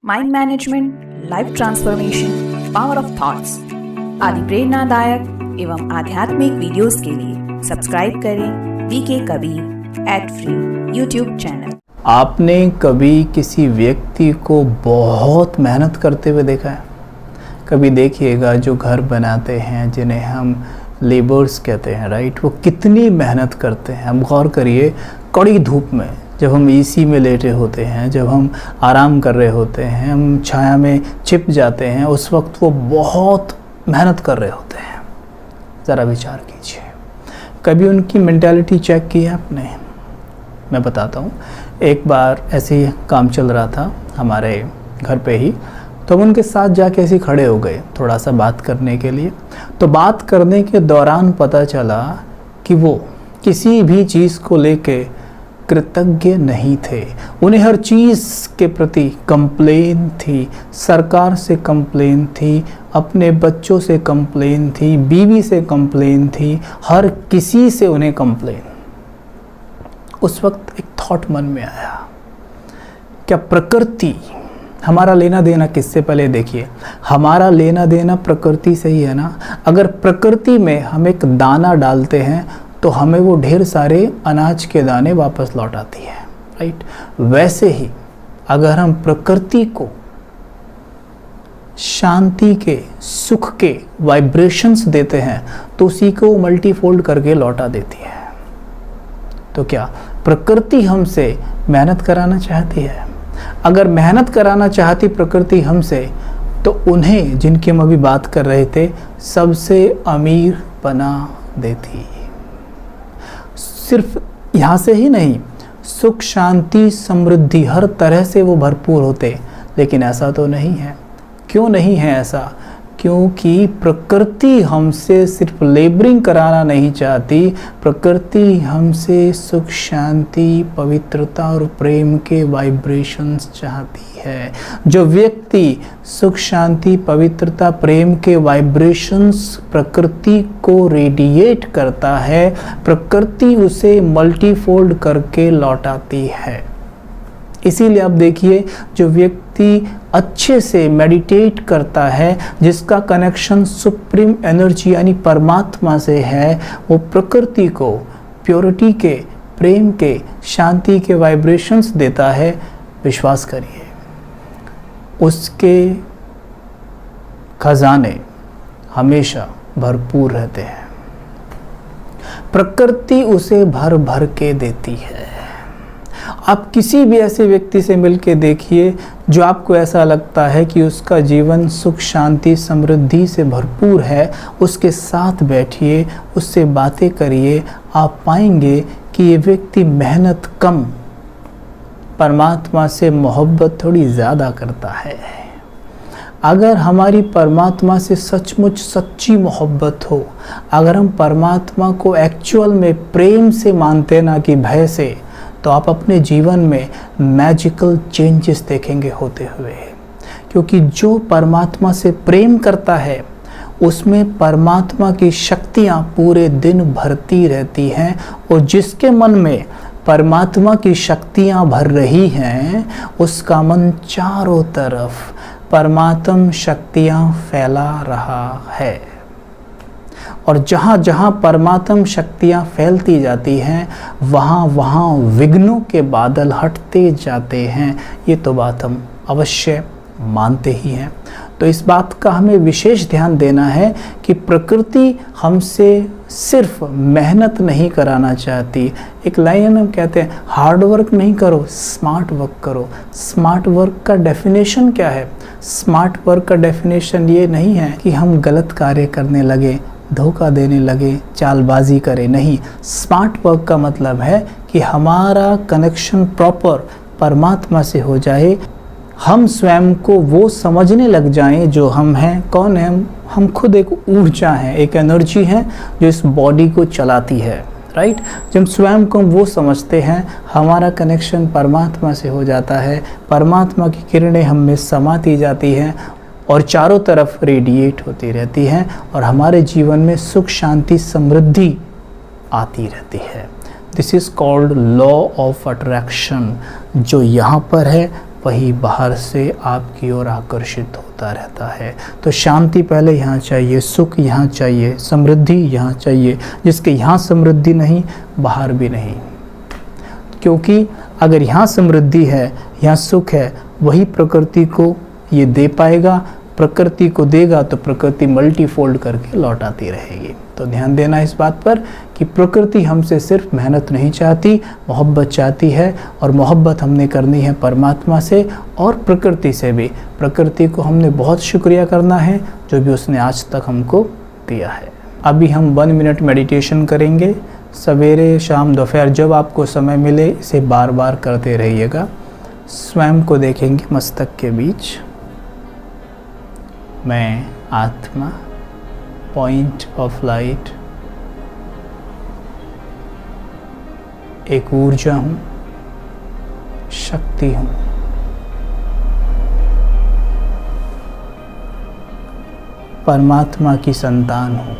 Mind management, life transformation, power of thoughts आदि प्रेरणादायक एवं आध्यात्मिक वीडियोस के लिए सब्सक्राइब करें VK Kabir @free YouTube channel. आपने कभी किसी व्यक्ति को बहुत मेहनत करते हुए देखा है? कभी देखिएगा जो घर बनाते हैं, जिन्हें हम लेबर्स कहते हैं, राइट, वो कितनी मेहनत करते हैं। हम गौर करिए, कड़ी धूप में जब हम एसी में लेटे होते हैं, जब हम आराम कर रहे होते हैं, हम छाया में छिप जाते हैं, उस वक्त वो बहुत मेहनत कर रहे होते हैं। ज़रा विचार कीजिए, कभी उनकी मेंटालिटी चेक की है आपने? मैं बताता हूँ। एक बार ऐसे ही काम चल रहा था हमारे घर पे ही, तो हम उनके साथ जाके ऐसे खड़े हो गए थोड़ा सा बात करने के लिए। तो बात करने के दौरान पता चला कि वो किसी भी चीज़ को लेके कृतज्ञ नहीं थे। उन्हें हर चीज़ के प्रति कंप्लेन थी। सरकार से कंप्लेन थी, अपने बच्चों से कंप्लेन थी, बीवी से कंप्लेन थी, हर किसी से उन्हें कंप्लेन। उस वक्त एक थॉट मन में आया, क्या प्रकृति, हमारा लेना देना किससे, पहले देखिए, हमारा लेना देना प्रकृति से ही है ना। अगर प्रकृति में हम एक दाना डालते हैं तो हमें वो ढेर सारे अनाज के दाने वापस लौट आती है, राइट। वैसे ही अगर हम प्रकृति को शांति के, सुख के वाइब्रेशंस देते हैं तो उसी को मल्टीफोल्ड करके लौटा देती है। तो क्या प्रकृति हमसे मेहनत कराना चाहती है? अगर मेहनत कराना चाहती प्रकृति हमसे, तो उन्हें, जिनकी हम अभी बात कर रहे थे, सबसे अमीर बना देती। सिर्फ यहाँ से ही नहीं, सुख, शांति, समृद्धि, हर तरह से वो भरपूर होते। लेकिन ऐसा तो नहीं है। क्यों नहीं है ऐसा? क्योंकि प्रकृति हमसे सिर्फ लेबरिंग कराना नहीं चाहती। प्रकृति हमसे सुख, शांति, पवित्रता और प्रेम के वाइब्रेशंस चाहती है। जो व्यक्ति सुख, शांति, पवित्रता, प्रेम के वाइब्रेशंस प्रकृति को रेडिएट करता है, प्रकृति उसे मल्टीफोल्ड करके लौटाती है। इसीलिए आप देखिए, जो व्यक्ति अच्छे से मेडिटेट करता है, जिसका कनेक्शन सुप्रीम एनर्जी यानी परमात्मा से है, वो प्रकृति को प्योरिटी के, प्रेम के, शांति के वाइब्रेशंस देता है। विश्वास करिए, उसके खजाने हमेशा भरपूर रहते हैं। प्रकृति उसे भर भर के देती है। आप किसी भी ऐसे व्यक्ति से मिलके देखिए जो आपको ऐसा लगता है कि उसका जीवन सुख, शांति, समृद्धि से भरपूर है, उसके साथ बैठिए, उससे बातें करिए, आप पाएंगे कि ये व्यक्ति मेहनत कम, परमात्मा से मोहब्बत थोड़ी ज़्यादा करता है। अगर हमारी परमात्मा से सचमुच सच्ची मोहब्बत हो, अगर हम परमात्मा को एक्चुअल में प्रेम से मानते ना कि भय से, तो आप अपने जीवन में मैजिकल चेंजेस देखेंगे होते हुए। क्योंकि जो परमात्मा से प्रेम करता है, उसमें परमात्मा की शक्तियाँ पूरे दिन भरती रहती हैं, और जिसके मन में परमात्मा की शक्तियाँ भर रही हैं, उसका मन चारों तरफ परमात्म शक्तियाँ फैला रहा है। और जहाँ जहाँ परमात्म शक्तियाँ फैलती जाती हैं, वहाँ वहाँ विघ्नों के बादल हटते जाते हैं। ये तो बात हम अवश्य मानते ही हैं। तो इस बात का हमें विशेष ध्यान देना है कि प्रकृति हमसे सिर्फ मेहनत नहीं कराना चाहती। एक लाइन हम कहते हैं, हार्ड वर्क नहीं करो, स्मार्ट वर्क करो। स्मार्ट वर्क का डेफिनेशन क्या है? स्मार्ट वर्क का डेफिनेशन ये नहीं है कि हम गलत कार्य करने लगे, धोखा देने लगे, चालबाजी करें। नहीं, स्मार्ट वर्क का मतलब है कि हमारा कनेक्शन प्रॉपर परमात्मा से हो जाए, हम स्वयं को वो समझने लग जाएं जो हम हैं। कौन है हम खुद एक ऊर्जा हैं, एक एनर्जी है जो इस बॉडी को चलाती है, राइट। जब स्वयं को वो समझते हैं, हमारा कनेक्शन परमात्मा से हो जाता है, परमात्मा की किरणें हम में समाती जाती हैं और चारों तरफ रेडिएट होती रहती हैं, और हमारे जीवन में सुख, शांति, समृद्धि आती रहती है। This is called law of attraction. जो यहाँ पर है वही बाहर से आपकी ओर आकर्षित होता रहता है। तो शांति पहले यहाँ चाहिए, सुख यहाँ चाहिए, समृद्धि यहाँ चाहिए। जिसके यहाँ समृद्धि नहीं, बाहर भी नहीं। क्योंकि अगर यहाँ समृद्धि है, यहाँ सुख है, वही प्रकृति को ये दे पाएगा। प्रकृति को देगा तो प्रकृति मल्टीफोल्ड करके लौटाती रहेगी। तो ध्यान देना इस बात पर कि प्रकृति हमसे सिर्फ मेहनत नहीं चाहती, मोहब्बत चाहती है। और मोहब्बत हमने करनी है परमात्मा से और प्रकृति से भी। प्रकृति को हमने बहुत शुक्रिया करना है जो भी उसने आज तक हमको दिया है। अभी हम 1 मिनट मेडिटेशन करेंगे। सवेरे, शाम, दोपहर जब आपको समय मिले इसे बार बार करते रहिएगा। स्वयं को देखेंगे मस्तक के बीच। मैं आत्मा, पॉइंट ऑफ लाइट, एक ऊर्जा हूँ, शक्ति हूँ। परमात्मा की संतान हूँ।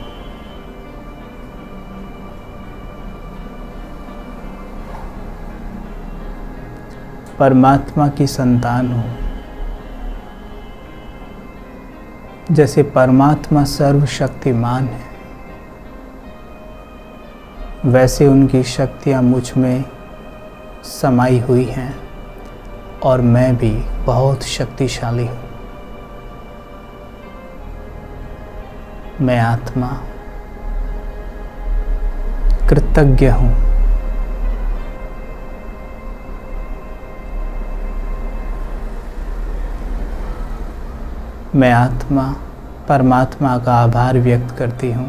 परमात्मा की संतान हूँ। जैसे परमात्मा सर्वशक्तिमान है, वैसे उनकी शक्तियाँ मुझ में समाई हुई हैं और मैं भी बहुत शक्तिशाली हूँ। मैं आत्मा कृतज्ञ हूँ। मैं आत्मा परमात्मा का आभार व्यक्त करती हूँ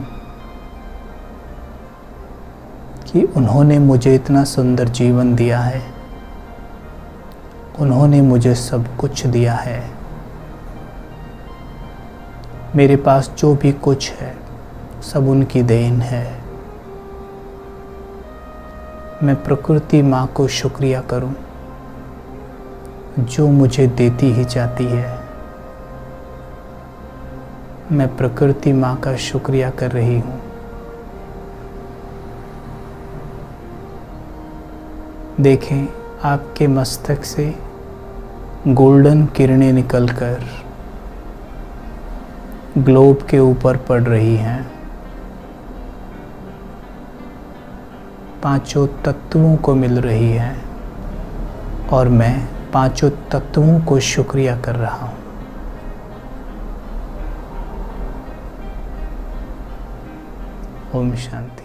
कि उन्होंने मुझे इतना सुंदर जीवन दिया है, उन्होंने मुझे सब कुछ दिया है। मेरे पास जो भी कुछ है सब उनकी देन है। मैं प्रकृति माँ को शुक्रिया करूँ जो मुझे देती ही जाती है। मैं प्रकृति माँ का शुक्रिया कर रही हूँ। देखें, आपके मस्तक से गोल्डन किरणें निकलकर ग्लोब के ऊपर पड़ रही हैं। पांचों तत्वों को मिल रही है और मैं पांचों तत्वों को शुक्रिया कर रहा हूँ। ओम शांति।